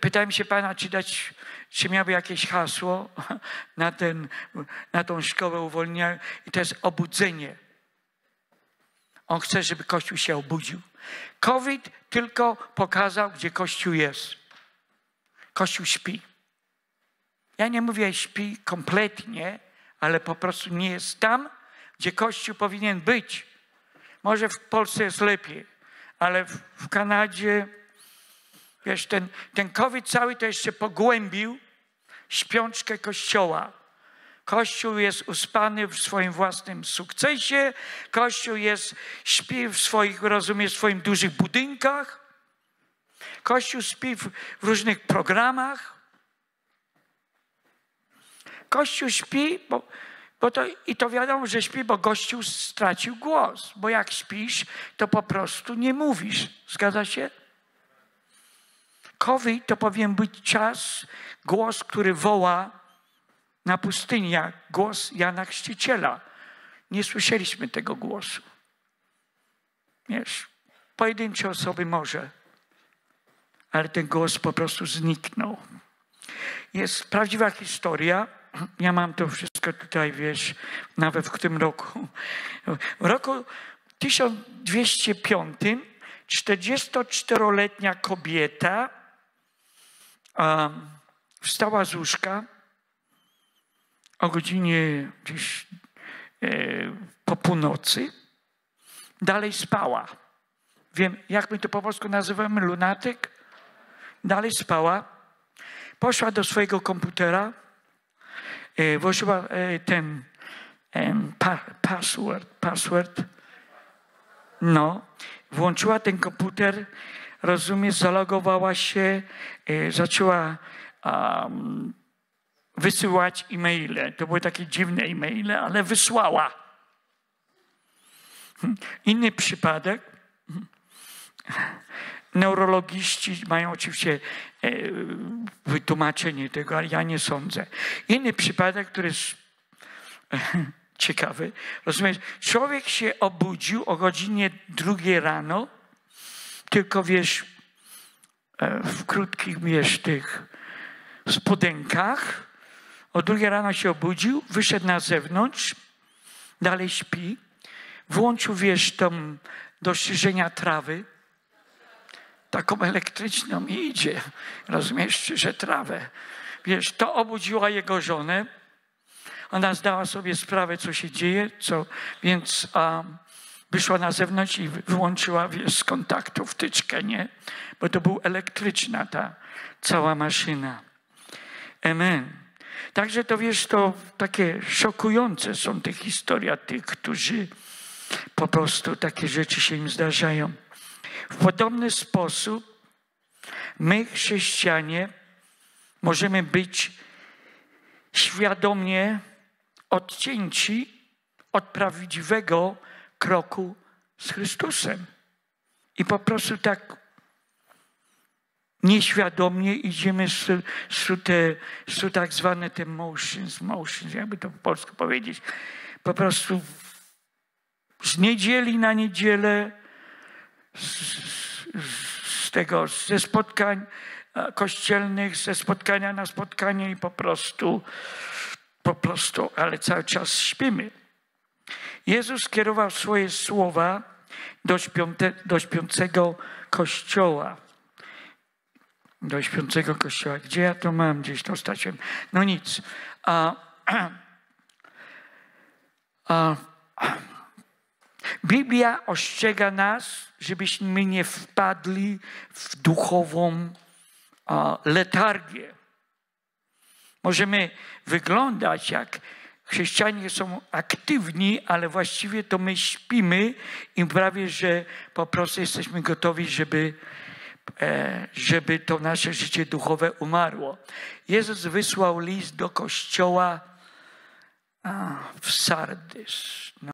pytałem się Pana, czy miałby jakieś hasło na tą szkołę uwolnienia. I to jest obudzenie. On chce, żeby Kościół się obudził. COVID tylko pokazał, gdzie Kościół jest. Kościół śpi. Ja nie mówię śpi kompletnie, ale po prostu nie jest tam, gdzie Kościół powinien być. Może w Polsce jest lepiej, ale w Kanadzie, wiesz, ten COVID cały to jeszcze pogłębił śpiączkę Kościoła. Kościół jest uspany w swoim własnym sukcesie. Kościół śpi w swoich dużych budynkach. Kościół śpi w różnych programach. Kościół śpi, i to wiadomo, że śpi, bo Kościół stracił głos. Bo jak śpisz, to po prostu nie mówisz. Zgadza się? COVID to powinien być głos, który woła na pustyni, jak głos Jana Chrzciciela. Nie słyszeliśmy tego głosu. Wiesz, pojedyncze osoby może, ale ten głos po prostu zniknął. Jest prawdziwa historia. Ja mam to wszystko tutaj, wiesz, nawet w tym roku. W roku 1205 44-letnia kobieta wstała z łóżka o godzinie gdzieś po północy. Dalej spała. Wiem, jak my to po polsku nazywamy? Lunatyk? Dalej spała. Poszła do swojego komputera. Włożyła ten password. No. Włączyła ten komputer. Rozumiesz, zalogowała się. Zaczęła wysyłać e-maile. To były takie dziwne e-maile, ale wysłała. Inny przypadek. Neurologiści mają oczywiście wytłumaczenie tego, ale ja nie sądzę. Inny przypadek, który jest ciekawy. Rozumiesz, człowiek się obudził o godzinie 2 rano, tylko wiesz, w krótkich, wiesz, tych spodenkach. O 2 rano się obudził, wyszedł na zewnątrz, dalej śpi, włączył, wiesz, do strzyżenia trawy, taką elektryczną i idzie, rozumiesz, strzyże trawę. Wiesz, to obudziła jego żonę. Ona zdała sobie sprawę, co się dzieje, więc wyszła na zewnątrz i wyłączyła, wiesz, z kontaktu wtyczkę, nie? Bo to była elektryczna ta cała maszyna. Amen. Także to, wiesz, to takie szokujące są te historie tych, którzy po prostu takie rzeczy się im zdarzają. W podobny sposób my, chrześcijanie, możemy być świadomie odcięci od prawdziwego kroku z Chrystusem. I po prostu tak nieświadomie idziemy through tak zwane te motions, jakby to po polsku powiedzieć. Po prostu z niedzieli na niedzielę, ze spotkań kościelnych, ze spotkania na spotkanie i po prostu, ale cały czas śpimy. Jezus kierował swoje słowa do śpiącego Kościoła. Do śpiącego Kościoła. Gdzie ja to mam? Gdzieś to straciłem. No nic. Biblia ostrzega nas, żebyśmy nie wpadli w duchową letargię. Możemy wyglądać jak chrześcijanie są aktywni, ale właściwie to my śpimy i prawie, że po prostu jesteśmy gotowi, żeby to nasze życie duchowe umarło. Jezus wysłał list do kościoła w Sardys.